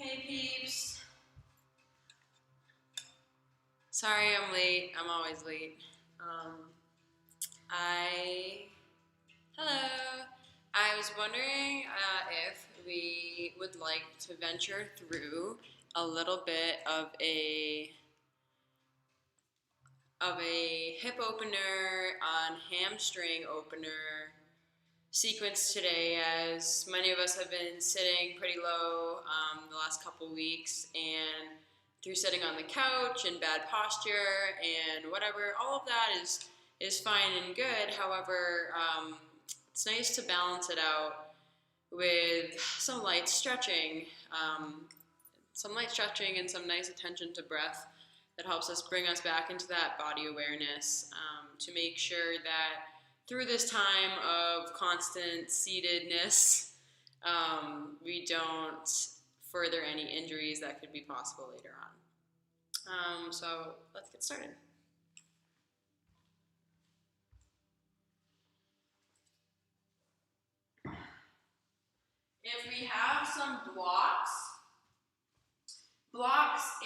Hey peeps. Sorry I'm late. I'm always late. Hello. I was wondering if we would like to venture through a little bit of a hip opener on hamstring opener sequence today, as many of us have been sitting pretty low the last couple weeks, and through sitting on the couch and bad posture and whatever, all of that is fine and good. However, it's nice to balance it out with some light stretching, and some nice attention to breath that helps us bring us back into that body awareness, to make sure that through this time of constant seatedness, we don't further any injuries that could be possible later on. So let's get started. If we have some blocks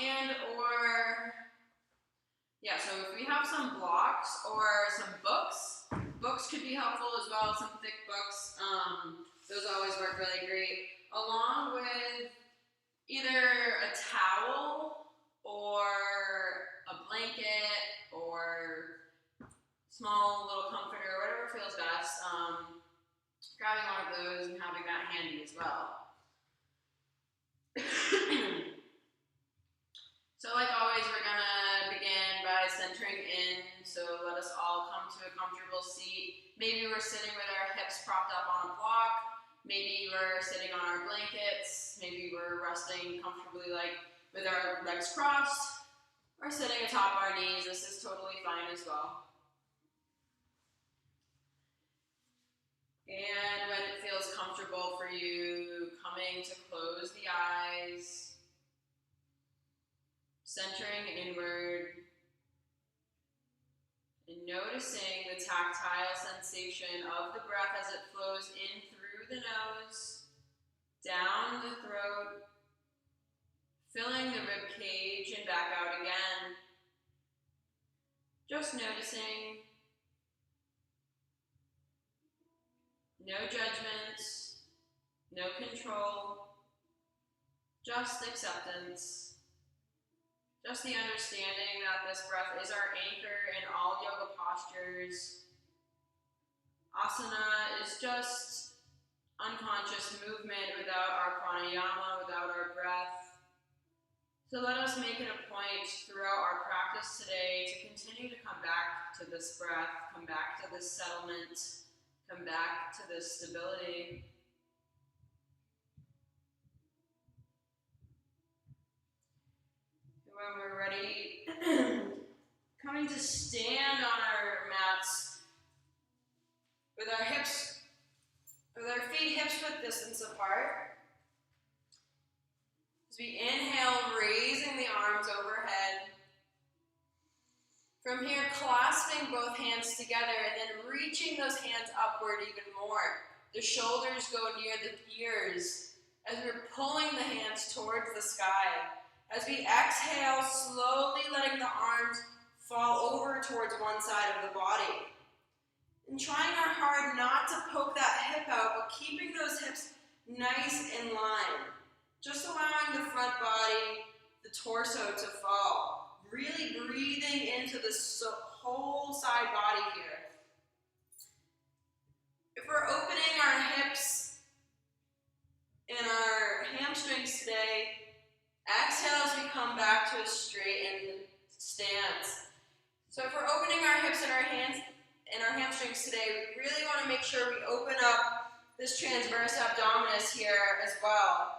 and so if we have some blocks or some books could be helpful as well, some thick books. Those always work really great, along with either a towel or a blanket or small little comforter, whatever feels best. Grabbing one of those and having that handy as well. So like always, we're gonna begin by centering in. So let us all come to a comfortable seat. Maybe we're sitting with our hips propped up on a block. Maybe we're sitting on our blankets. Maybe we're resting comfortably, like with our legs crossed, or sitting atop our knees. This is totally fine as well. And when it feels comfortable for you, coming to close the eyes, centering inward, and noticing the tactile sensation of the breath as it flows in through the nose, down the throat, filling the rib cage and back out again. Just noticing. No judgment, no control, just acceptance. Just the understanding that this breath is our anchor in all yoga postures. Asana is just unconscious movement without our pranayama, without our breath. So let us make it a point throughout our practice today to continue to come back to this breath, come back to this settlement, come back to this stability. And when we're ready, coming to stand on our mats with our feet hip-width distance apart. As we inhale, raising the arms overhead. From here, clasping both hands together and then reaching those hands upward even more. The shoulders go near the ears as we're pulling the hands towards the sky. As we exhale, slowly letting the arms fall over towards one side of the body. And trying our hard not to poke that hip out, but keeping those hips nice in line. Just allowing the front body, the torso to fall. Really breathing into this whole side body here. If we're opening our hips and our hamstrings today, exhale as we come back to a straightened stance. So if we're opening our hips and our hands and our hamstrings today, we really want to make sure we open up this transverse abdominis here as well.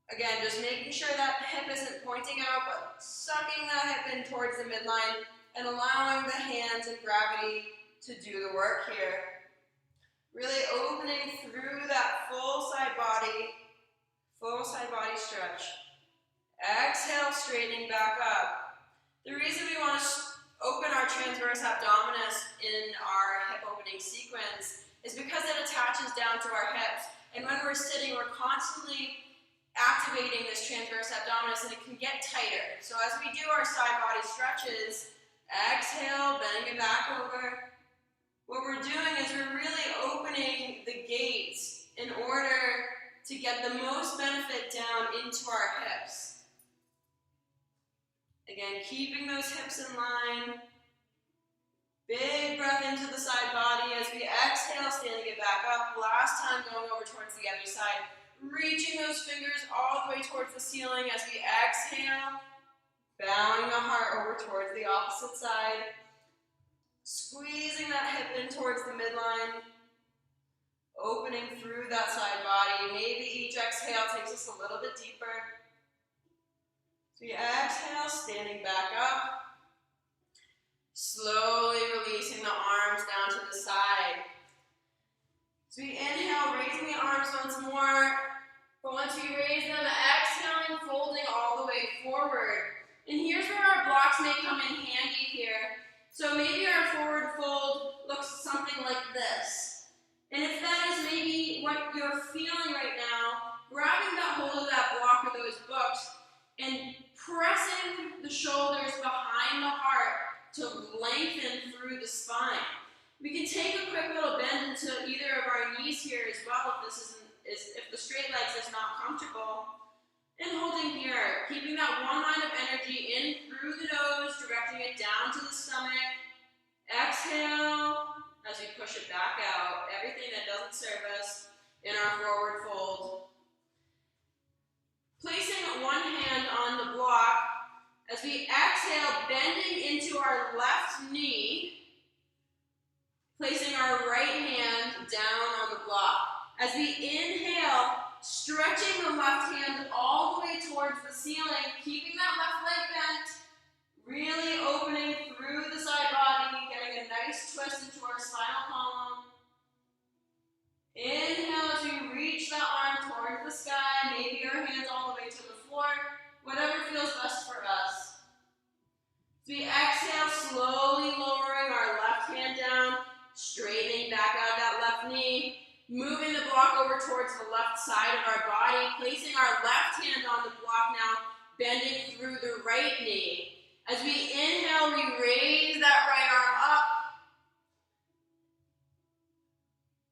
Again, just making sure that hip isn't pointing out, but sucking that hip in towards the midline and allowing the hands and gravity to do the work here. Really opening through that full side body stretch. Exhale, straightening back up. The reason we want to open our transverse abdominis in our hip opening sequence is because it attaches down to our hips. And when we're sitting, we're constantly activating this transverse abdominis, and it can get tighter. So as we do our side body stretches, exhale, bending it back over. What we're doing is we're really opening the gates in order to get the most benefit down into our hips. Again, keeping those hips in line. Big breath into the side body as we exhale, standing it back up. Last time going over towards the other side. Reaching those fingers all the way towards the ceiling as we exhale. Bowing the heart over towards the opposite side. Squeezing that hip in towards the midline. Opening through that side body. Maybe each exhale takes us a little bit deeper. So we exhale, standing back up. Slowly releasing the arms down to the side. So we inhale, raising the arms once more. But once we raise them, exhaling, folding all the way forward. And here's where our blocks may come in handy here. So maybe our forward fold looks something like this. And if that is maybe what you're feeling right now, grabbing that hold of that block or those books and pressing the shoulders behind the heart to lengthen through the spine. We can take a quick little bend into either of our knees here as well if the straight legs is not comfortable. And holding here, keeping that one line of energy in through the nose, directing it down to the stomach. Exhale as we push it back out. Everything that doesn't serve us in our forward fold. Placing one hand on the block as we exhale, bending into our left knee. Placing our right hand down on the block. As we inhale, stretching the left hand all the way towards the ceiling, keeping that left leg bent, really opening through the side body, getting a nice twist into our spinal column. Inhale as we reach that arm towards the sky, maybe our hands all the way to the floor, whatever feels best for us. As we exhale, slowly lowering our left hand down, straightening back out that left knee, moving the block over towards the left side of our body, placing our left hand on the block now, bending through the right knee. As we inhale, we raise that right arm up,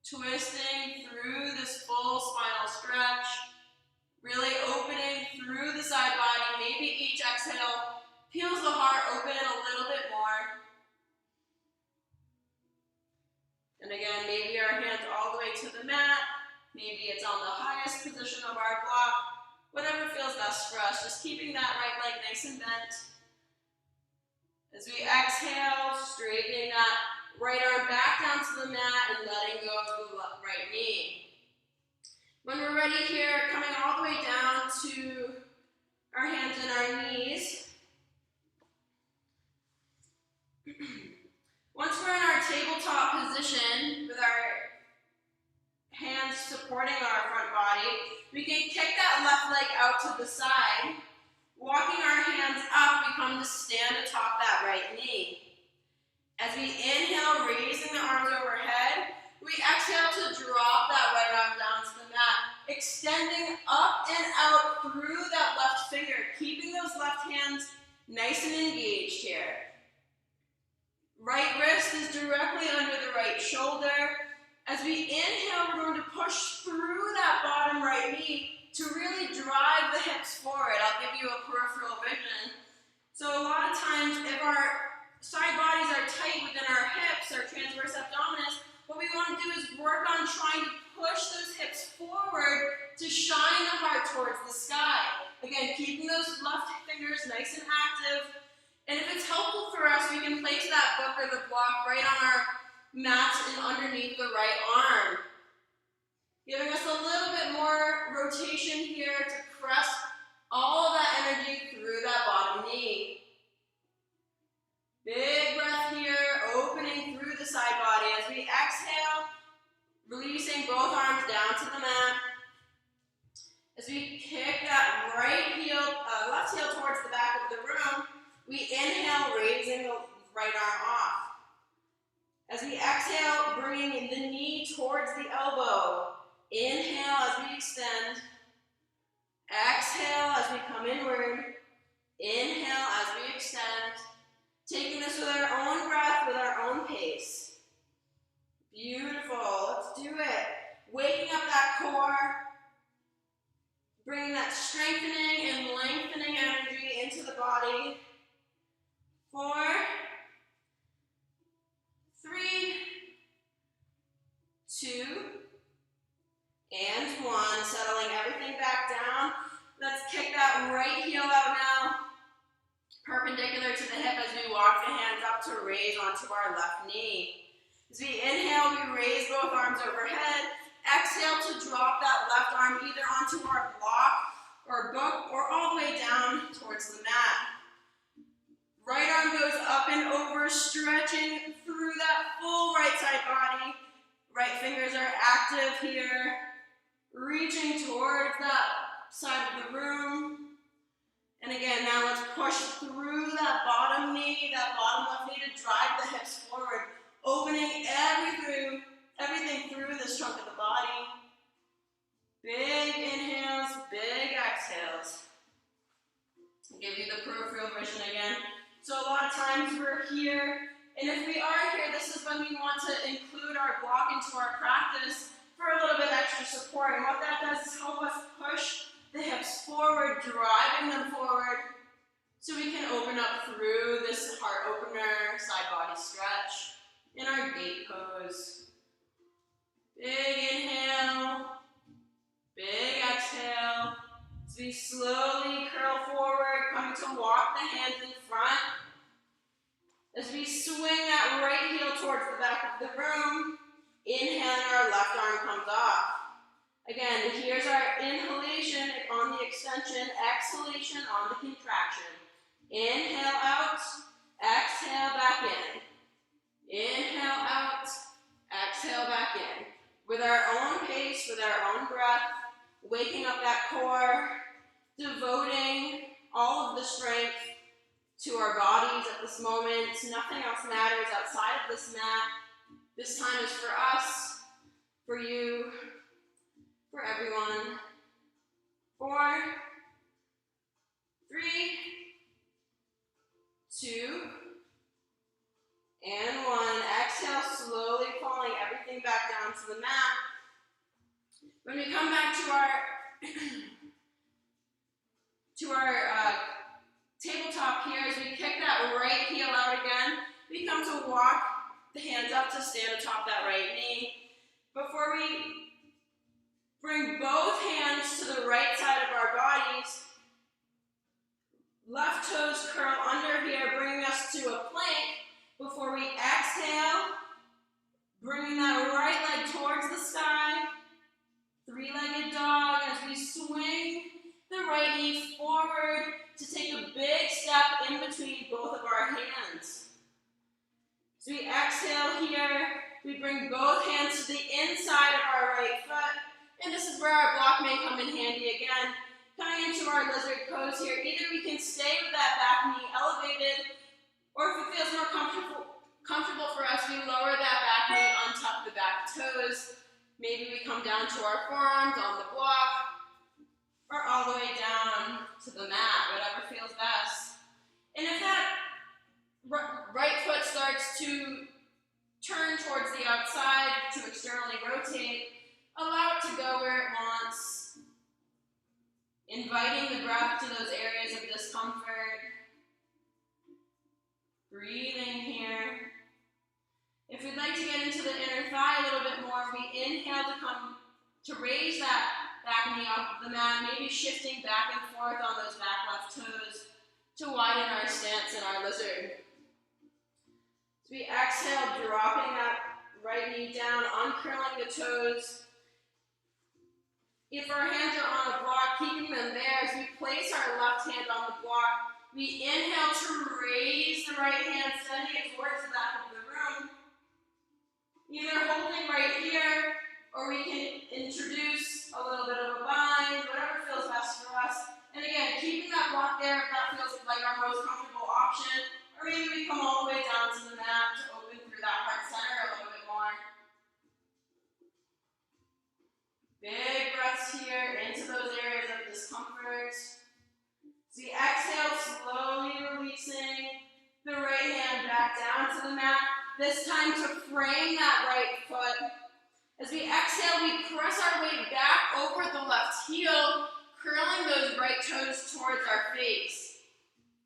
twisting through this full spinal stretch, really opening through the side body. Maybe each exhale peels the heart open a little bit more. And again, maybe our hands all the way to the mat. Maybe it's on the highest position of our block. Whatever feels best for us. Just keeping that right leg nice and bent. As we exhale, straightening that right arm back down to the mat and letting go of the right knee. When we're ready here, coming all the way down to our hands and our knees. Once we're in our tabletop position with our hands supporting our front body, we can kick that left leg out to the side. Walking our hands up, we come to stand atop that right knee. As we inhale, raising the arms overhead, we exhale to drop that right arm down to the mat, extending up and out through that left finger, keeping those left hands nice and engaged here. Right wrist is directly under the right shoulder. As we inhale, we're going to push through that bottom right knee to really drive the hips forward. I'll give you a peripheral vision. So a lot of times, if our side bodies are tight within our hips, our transverse abdominis, what we want to do is work on trying to push those hips forward to shine the heart towards the sky. Again, keeping those left fingers nice and active. And if it's helpful for us, we can place that book or the block right on our mats and underneath the right arm. Giving us a little bit more rotation here to press all of that energy through that bottom knee. Big breath here, opening through the side body. As we exhale, releasing both arms down to the mat. As we kick that left heel towards the back of the room, we inhale, raising the right arm off. As we exhale, bringing the knee towards the elbow. Inhale as we extend. exhale as we come inward. Inhale as we extend. Taking this with our own breath, with our own pace. Beautiful. Let's do it. Waking up that core. Bringing that strengthening and lengthening energy into the body. 4, 3, 2, and 1. Settling everything back down. Let's kick that right heel out now. Perpendicular to the hip as we walk the hands up to raise onto our left knee. As we inhale, we raise both arms overhead. Exhale to drop that left arm either onto our block or book or all the way down towards the mat. Right arm goes up and over, stretching through that full right side body. Right fingers are active here, reaching towards that side of the room. And again, now let's push through that bottom knee, that bottom left knee to drive the hips forward, opening everything through this trunk of the body. Big inhales, big exhales. I'll give you the peripheral vision again. So a lot of times we're here, and if we are here, this is when we want to include our block into our practice for a little bit extra support. And what that does is help us push the hips forward, driving them forward, so we can open up through this heart opener, side body stretch in our gate pose. Big inhale, big exhale. As we slowly curl forward, coming to walk the hands in front. As we swing that right heel towards the back of the room, inhaling, our left arm comes off. Again, here's our inhalation on the extension, exhalation on the contraction. Inhale out, exhale back in. Inhale out, exhale back in. With our own pace, with our own breath, waking up that core, devoting all of the strength to our bodies at this moment. Nothing else matters outside of this mat. This time is for us, for you, for everyone. 4, 3, 2, and 1. Exhale, slowly falling everything back down to the mat. When we come back to our tabletop here, as we kick that right heel out again, we come to walk the hands up to stand atop that right knee. Before we bring both hands to the right side of our bodies, left toes curl under here, bringing us to a plank. Before we exhale, bringing that right leg towards the sky, 3-legged dog, as we swing the right knee forward to take a big step in between both of our hands. As we exhale here, we bring both hands to the inside of our right foot, and this is where our block may come in handy again. Coming into our lizard pose here, either we can stay with that back knee elevated, or if it feels more comfortable for us, we lower that back knee, untuck the back toes. Maybe we come down to our forearms on the block, or all the way down to the mat, whatever feels best. And if that right foot starts to turn towards the outside, to externally rotate, allow it to go where it wants, inviting the breath to those areas of discomfort. Breathing here. If we'd like to get into the inner thigh a little bit more, we inhale to raise that back knee off of the mat, maybe shifting back and forth on those back left toes to widen our stance in our lizard. As we exhale, dropping that right knee down, uncurling the toes. If our hands are on the block, keeping them there. As we place our left hand on the block, we inhale to raise the right hand, sending it towards the back of the room. Either holding right here, or we can introduce a little bit of a bind, whatever feels best for us. And again, keeping that block there if that feels like our most comfortable option. Or maybe we come all the way down to the mat to open through that heart center a little bit more. Big breaths here into those areas of discomfort. this time to frame that right foot. As we exhale, we press our weight back over the left heel, curling those right toes towards our face.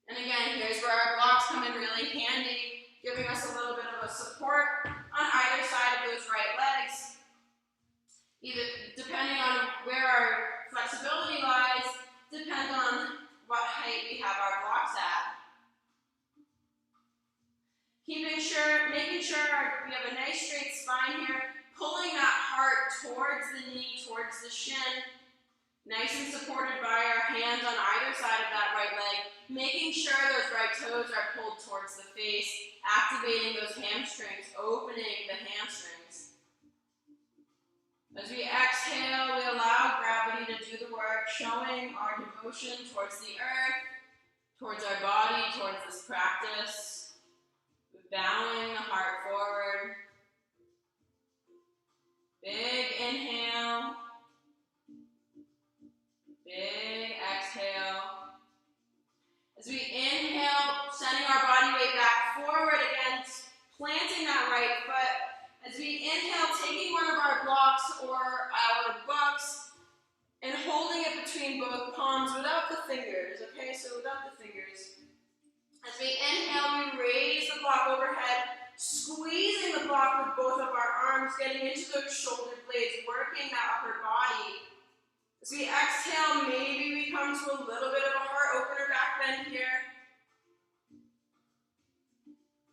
And again, here's where our blocks come in really handy, giving us a little bit of a support on either side of those right legs. Either depending on where our flexibility lies, depends on what height we have our blocks at. Making sure we have a nice straight spine here, pulling that heart towards the knee, towards the shin, nice and supported by our hands on either side of that right leg, making sure those right toes are pulled towards the face, activating those hamstrings, opening the hamstrings. As we exhale, we allow gravity to do the work, showing our devotion towards the earth, towards our body, towards this practice. Bowing the heart forward. Big inhale. Big exhale. As we inhale, sending our body weight back forward again, planting that right foot. As we inhale, taking one of our blocks or our books and holding it between both palms without the fingers, okay? So without the fingers. As we inhale, we raise the block overhead, squeezing the block with both of our arms, getting into those shoulder blades, working that upper body. As we exhale, maybe we come to a little bit of a heart opener back bend here.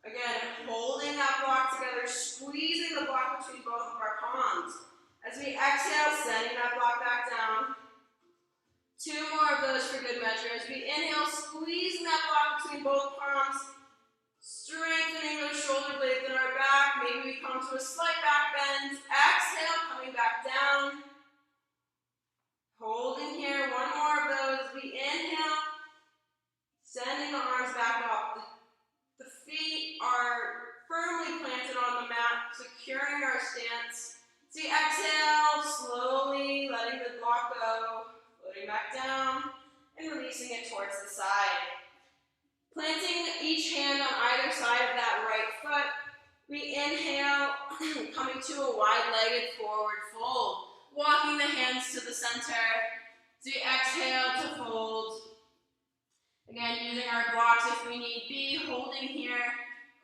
Again, holding that block together, squeezing the block between both of our palms. As we exhale, sending that block back down. Two more of those for good measure. As we inhale, squeezing that block between both palms, strengthening those shoulder blades in our back. Maybe we come to a slight back bend. Exhale, coming back down. Holding here, one more of those. We inhale, sending the arms back up. The feet are firmly planted on the mat, securing our stance. So we exhale, slowly letting the block go. Floating back down and releasing it towards the side. Planting each hand on either side of that right foot, we inhale, coming to a wide-legged forward fold, walking the hands to the center. So we exhale to fold. Again, using our blocks if we need be, holding here,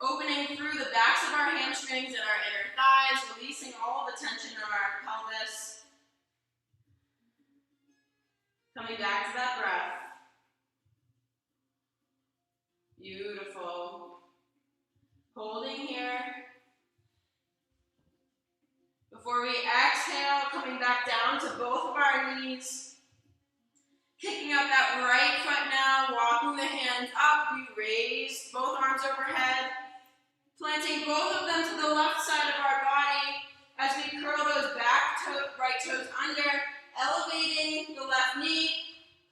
opening through the backs of our hamstrings and our inner thighs, releasing all the tension in our pelvis. Coming back to that breath. Beautiful. Holding here. Before we exhale, coming back down to both of our knees. Picking up that right foot now, walking the hands up. We raise both arms overhead. Planting both of them to the left side of our body as we curl those right toes under. Elevating the left knee,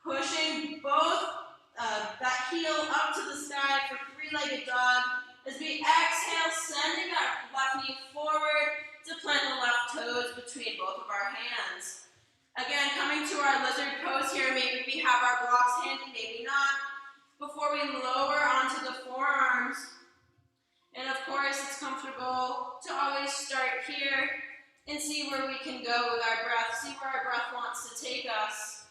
pushing both that heel up to the sky for three-legged dog. As we exhale, sending that left knee forward to plant the left toes between both of our hands. Again, coming to our lizard pose here, maybe we have our blocks handy, maybe not. Before we lower onto the forearms. And of course, it's comfortable to always start here and see where we can go with our breath, see where our breath wants to take us.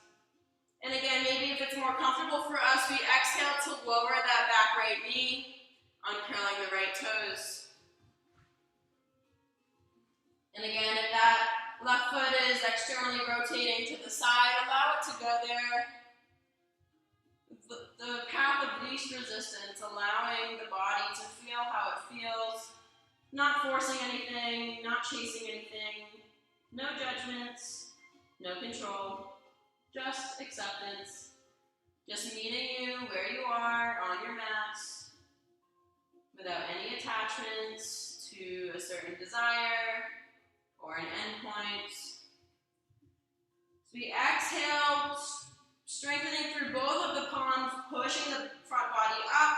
And again, maybe if it's more comfortable for us, we exhale to lower that back right knee, uncurling the right toes. And again, if that left foot is externally rotating to the side, allow it to go there. The path of least resistance, allowing the body to feel how it feels. Not forcing anything, not chasing anything, no judgments, no control, just acceptance, just meeting you where you are on your mats, without any attachments to a certain desire or an endpoint. So we exhale, strengthening through both of the palms, pushing the front body up.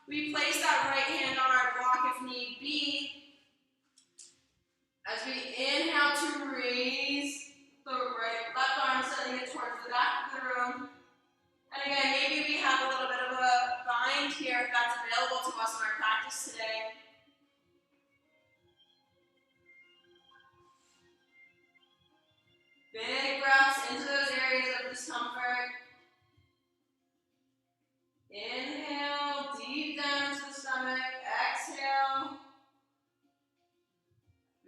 We place that right hand on our block if need be. As we inhale to raise the left arm, sending it towards the back of the room. And again, maybe we have a little bit of a bind here if that's available to us in our practice today.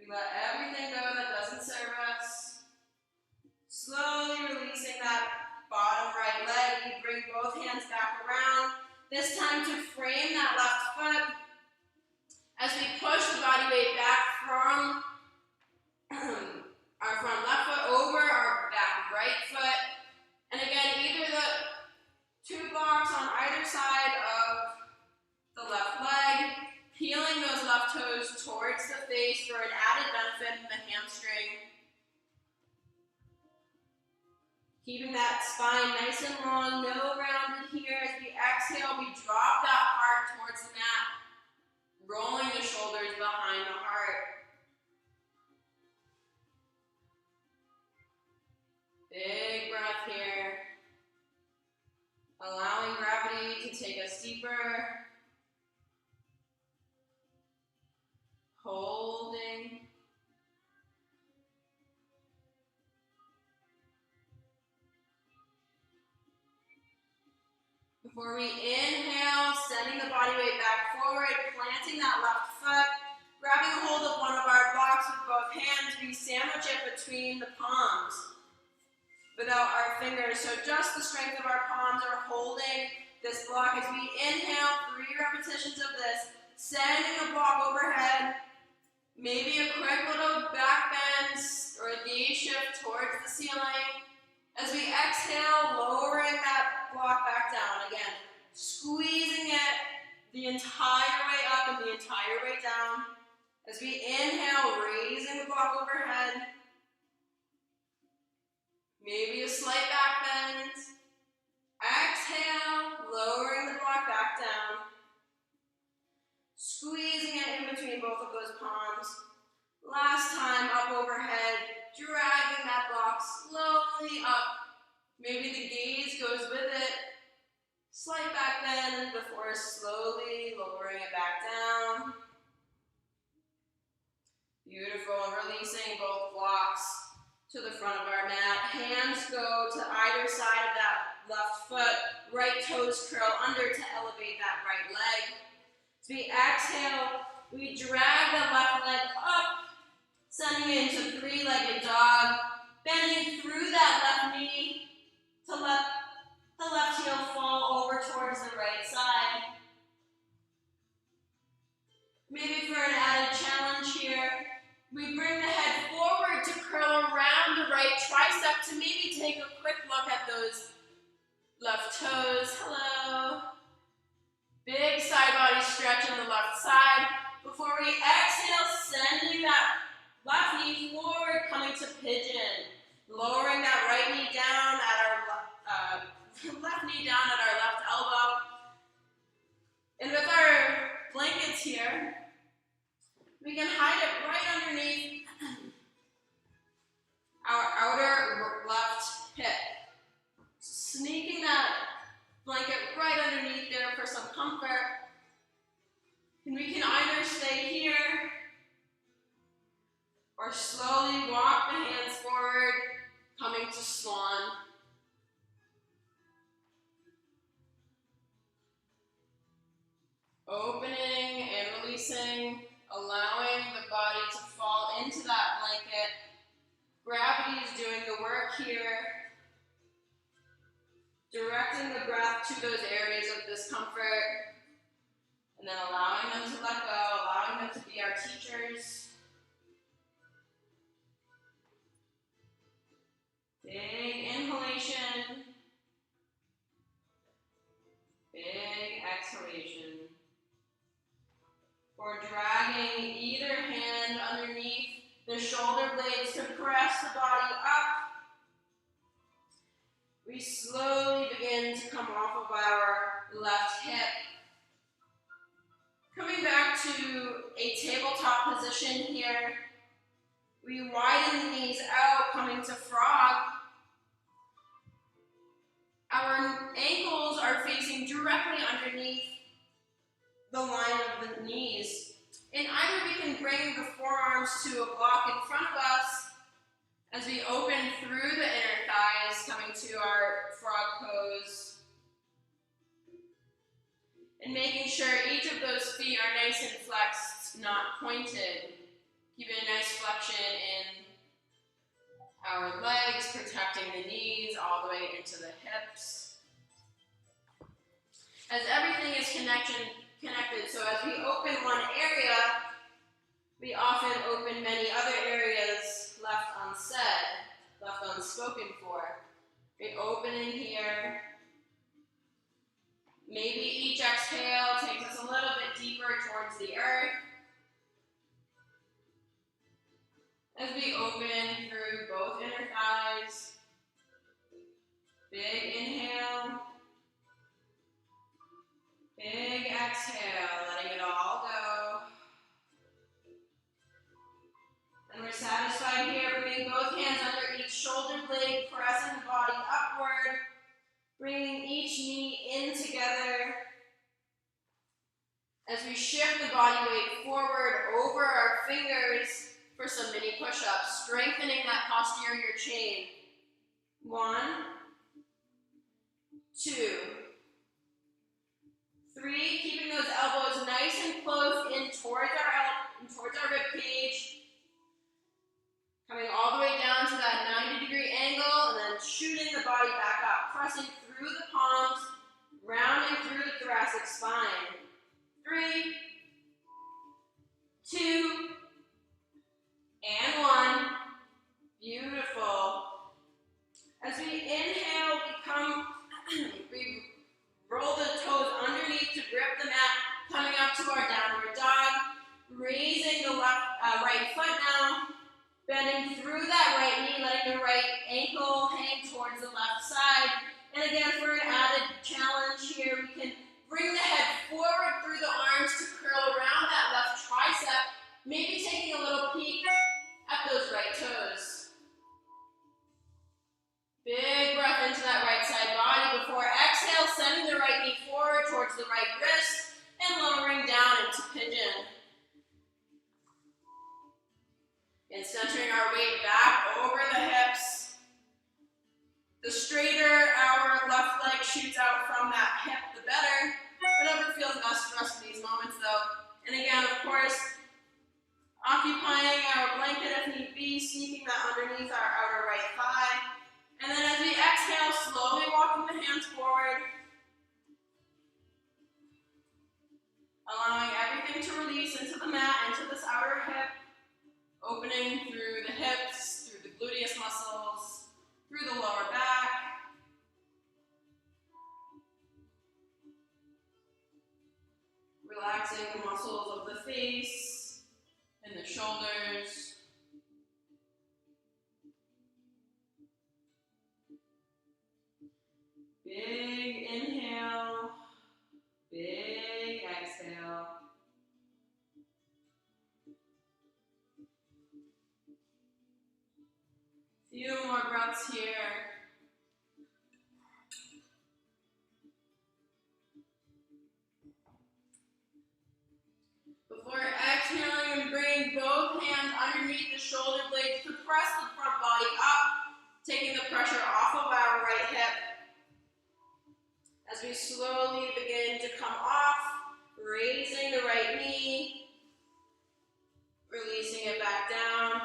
We let everything go that doesn't serve us. Slowly releasing that bottom right leg. We bring both hands back around. This time to frame that left foot as we push the body weight back from our front left foot over our back right foot. And again, either the two blocks on either side of the left leg, peeling those left toes towards the face for an added benefit in the hamstring. Keeping that spine nice and long, no rounded here. As we exhale, we drop that heart towards the mat, rolling the shoulders behind the heart. Big breath here. Allowing gravity to take us deeper. Holding. Before we inhale, sending the body weight back forward, planting that left foot, grabbing a hold of one of our blocks with both hands, we sandwich it between the palms without our fingers. So just the strength of our palms are holding this block as we inhale, 3 repetitions of this, sending the block overhead, maybe a quick little back bend or a gaze shift towards the ceiling. As we exhale, lowering that block back down. Again, squeezing it the entire way up and the entire way down. As we inhale, raising the block overhead. Maybe a slight back bend. Exhale, lowering the block back down. Squeezing it in between both of those palms. Last time, up overhead. Dragging that block slowly up. Maybe the gaze goes with it. Slight back bend before slowly lowering it back down. Beautiful. Releasing both blocks to the front of our mat. Hands go to either side of that left foot. Right toes curl under to elevate that right leg. As we exhale, we drag the left leg up. Sending it into 3-legged dog, bending through that left knee to let the left heel fall over towards the right side. Maybe for an added challenge here, we bring the head forward to curl around the right tricep to maybe take a quick look at those left toes. Hello. Big side body stretch on the left side. Before we exhale, sending that left knee forward, coming to pigeon. Lowering that right knee down at our left knee down at our left elbow. And with our blankets here, we can hide it right underneath our outer left hip. Sneaking that blanket right underneath there for some comfort. And we can either stay here or slowly walk the hands forward, coming to swan. Opening and releasing, allowing the body to fall into that blanket. Gravity is doing the work here. Directing the breath to those areas of discomfort. And then allowing them to let go, allowing them to be our teachers. Big inhalation. Big exhalation. For dragging either hand underneath the shoulder blades to press the body up. We slowly begin to come off of our left hip. Coming back to a tabletop position here. We widen the knees out, coming to frog. Our ankles are facing directly underneath the line of the knees. And either we can bring the forearms to a block in front of us as we open through the inner thighs, coming to our frog pose. And making sure each of those feet are nice and flexed, not pointed. Keeping a nice and many other areas left unsaid, left unspoken for. Okay, opening here. Maybe each exhale takes us a little bit deeper towards the earth. As we open through both inner thighs. Big inhale. Big exhale, letting it all go. And we're satisfied here, bringing both hands under each shoulder blade, pressing the body upward, bringing each knee in together. As we shift the body weight forward over our fingers for some mini push-ups, strengthening that posterior chain. 1, 2, 3, keeping those elbows nice and close in towards our rib cage. Coming all the way down to that 90-degree angle and then shooting the body back up, pressing through the palms, rounding through the thoracic spine. 3, 2, and 1. Beautiful. As we inhale, we roll the toes underneath to grip the mat, coming up to our downward dog, raising the right foot now, bending through that right knee, letting the right ankle hang towards the left side. And again, for an added challenge here, we can bring the head forward through the arms to curl around that left tricep, maybe taking a little peek at those right toes. Big breath into that right side body before exhale, sending the right knee forward towards the right wrist and lowering down into pigeon. And centering our weight back over the hips. The straighter our left leg shoots out from that hip, the better. Whatever feels best for us in these moments though. And again, of course, occupying our blanket if need be, sneaking that underneath our outer right thigh. And then as we exhale, slowly walking the hands forward. Allowing everything to release into the mat, into this outer hip. Opening through the hips, through the gluteus muscles, through the lower back. Relaxing the muscles of the face and the shoulders. Big inhale, big exhale. Few more breaths here. Before exhaling and bringing both hands underneath the shoulder blades to press the front body up, taking the pressure off of our right hip. As we slowly begin to come off, raising the right knee, releasing it back down.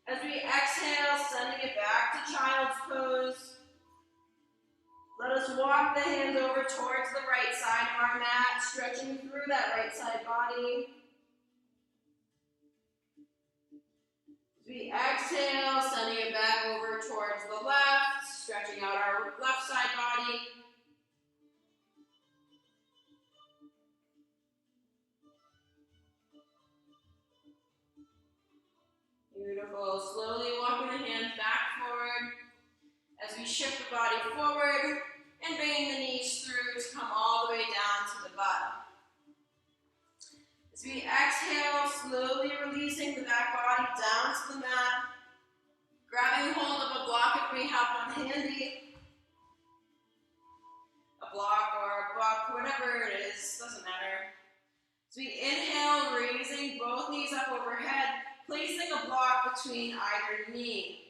As we exhale, sending it back to child's pose. Let us walk the hands over towards the right side of our mat, stretching through that right side body. As we exhale, sending it back over towards the left, stretching out our left side body. Beautiful. Slowly walking the hands back forward as we shift the body forward and bringing the knees through to come all the way down to the butt. As we exhale, slowly releasing the back body down to the mat, grabbing hold of a block if we have one handy, a block or a buck, whatever it is, doesn't matter. As we inhale, raising both knees up overhead, placing a block between either knee.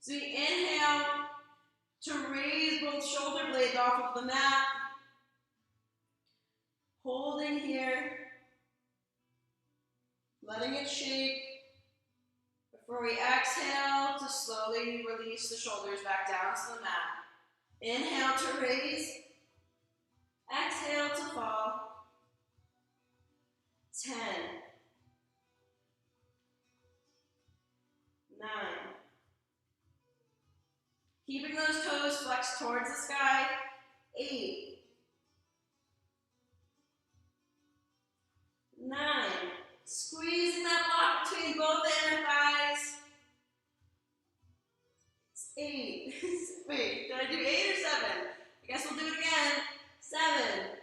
As we inhale to raise both shoulder blades off of the mat, holding here, letting it shake, before we exhale to slowly release the shoulders back down to the mat. Inhale to raise, exhale to fall. 10, Keeping those toes flexed towards the sky. 8, 9. Squeezing that block between both the inner thighs. 8. Wait, did I do 8 or 7? I guess we'll do it again. 7,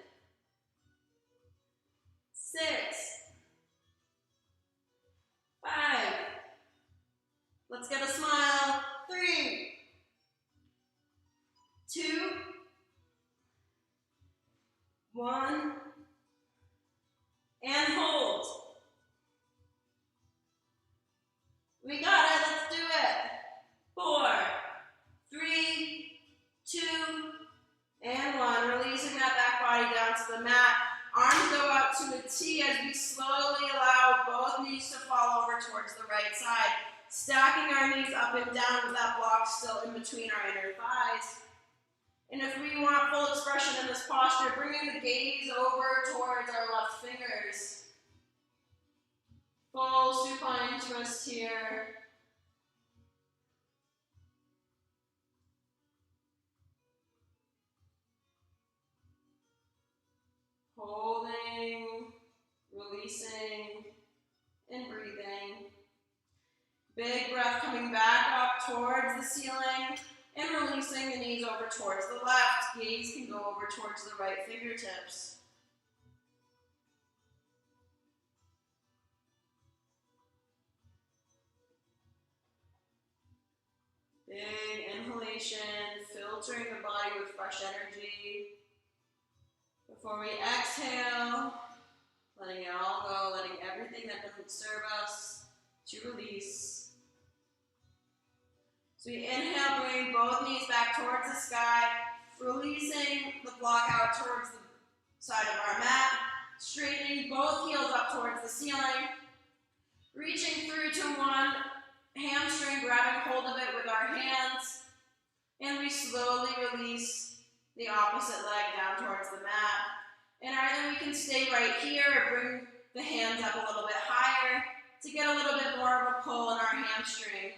6, 5. Let's get a smile. 3, 2, 1, and hold. We got it, let's do it. 4, 3, 2, and 1. Releasing that back body down to the mat. Arms go out to a T as we slowly allow both knees to fall over towards the right side. Stacking our knees up and down with that block still in between our inner thighs. And if we want full expression in this posture, bringing the gaze over towards our left fingers. Full supine twist here. Holding, releasing, and breathing. Big breath coming back up towards the ceiling and releasing the knees over towards the left. Gaze can go over towards the right fingertips. Big inhalation, filtering the body with fresh energy. Before we exhale, letting it all go, letting everything that doesn't serve us to release. So we inhale, bringing both knees back towards the sky, releasing the block out towards the side of our mat, straightening both heels up towards the ceiling, reaching through to one hamstring, grabbing hold of it with our hands, and we slowly release the opposite leg down towards the mat. And either we can stay right here or bring the hands up a little bit higher to get a little bit more of a pull in our hamstring.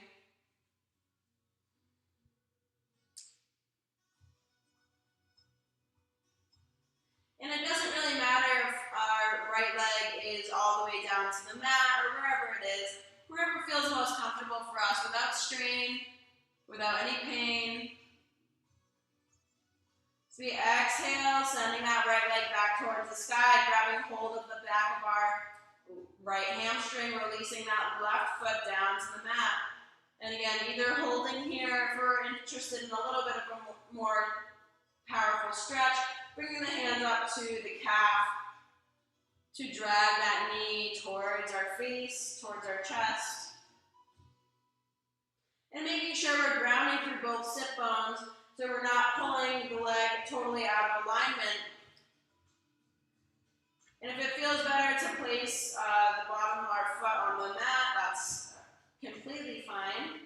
And it doesn't really matter if our right leg is all the way down to the mat or wherever it is, wherever feels most comfortable for us without strain, without any pain. So we exhale, sending that right leg back towards the sky, grabbing hold of the back of our right hamstring, releasing that left foot down to the mat. And again, either holding here if we're interested in a little bit of a more powerful stretch, bringing the hands up to the calf to drag that knee towards our face, towards our chest. And making sure we're grounding through both sit bones so we're not pulling the leg totally out of alignment. And if it feels better to place the bottom of our foot on the mat, that's completely fine.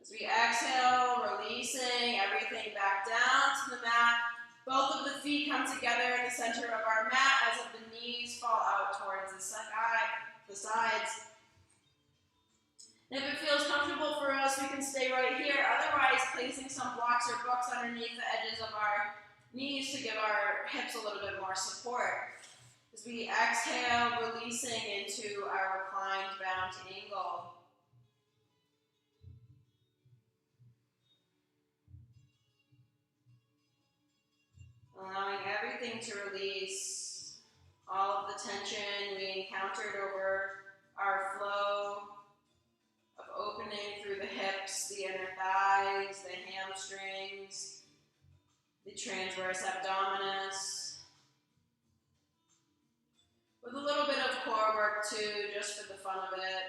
As we exhale, releasing everything back down to the mat. Both of the feet come together in the center of our mat as if the knees fall out towards the sides. And if it feels comfortable for us, we can stay right here. Otherwise, placing some blocks or books underneath the edges of our knees to give our hips a little bit more support. As we exhale, releasing into our reclined bound angle. Allowing everything to release, all of the tension we encountered over our flow of opening through the hips, the inner thighs, the hamstrings, the transverse abdominis. With a little bit of core work too, just for the fun of it.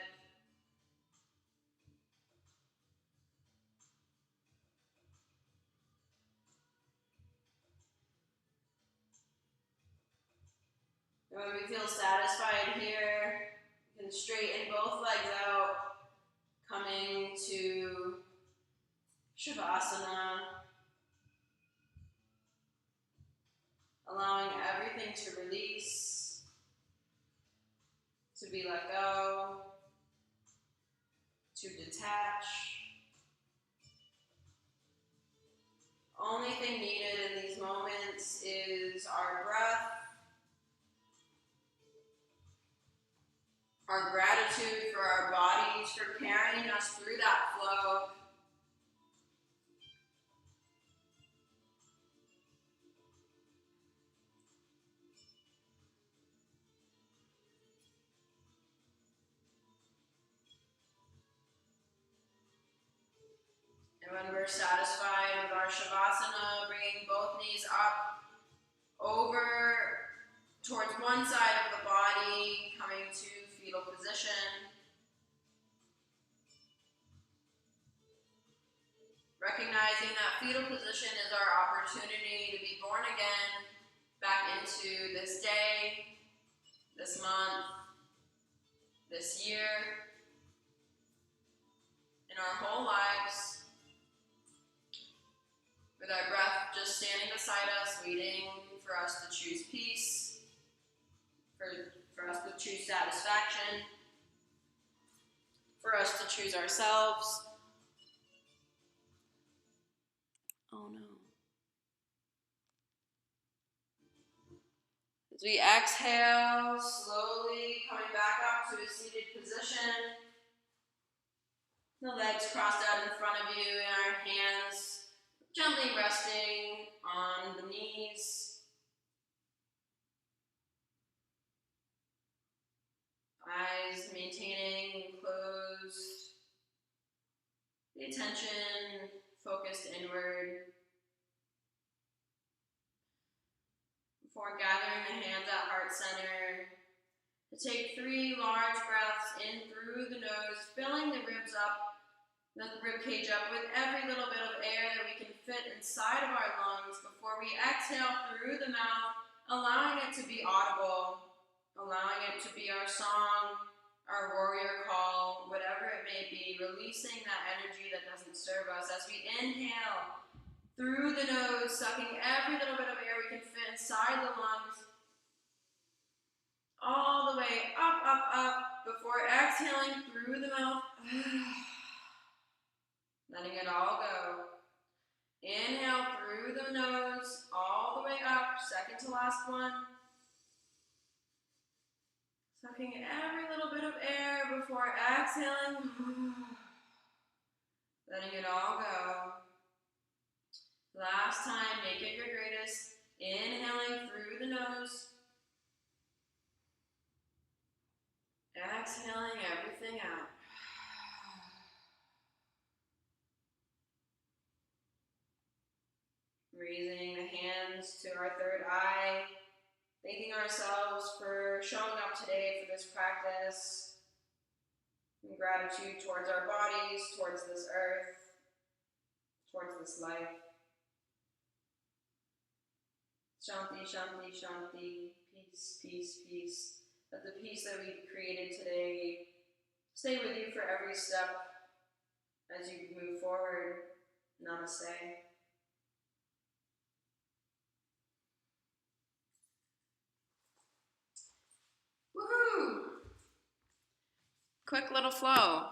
And when we feel satisfied here, we can straighten both legs out, coming to Shavasana, allowing everything to release, to be let go. detach. Only thing needed in these moments is our breath, our gratitude for our bodies for carrying us through that flow. And when we're satisfied with our Shavasana, bringing both knees up, over towards one side of the body, coming to fetal position. Recognizing that fetal position is our opportunity to be born again, back into this day, this month, this year, in our whole lives. With our breath just standing beside us, waiting for us to choose peace, for us to choose satisfaction, for us to choose ourselves. Oh no. As we exhale, slowly coming back up to a seated position. The legs crossed out in front of you and our hands gently resting on the knees. Eyes maintaining closed. The attention focused inward. Before gathering the hands at heart center, to take 3 large breaths in through the nose, filling the ribs up, the rib cage up with every little bit of air that we can fit inside of our lungs before we exhale through the mouth, allowing it to be audible, allowing it to be our song, our warrior call, whatever it may be, releasing that energy that doesn't serve us. As we inhale through the nose, sucking every little bit of air we can fit inside the lungs, all the way up, up, up, before exhaling through the mouth. Letting it all go. Inhale through the nose, all the way up, second to last one. Sucking every little bit of air before exhaling. Letting it all go. Last time, make it your greatest. Inhaling through the nose. Exhaling everything out. Raising the hands to our third eye, thanking ourselves for showing up today for this practice, and gratitude towards our bodies, towards this earth, towards this life. Shanti, shanti, shanti, peace, peace, peace. Let the peace that we created today stay with you for every step as you move forward. Namaste. Woohoo! Quick little flow.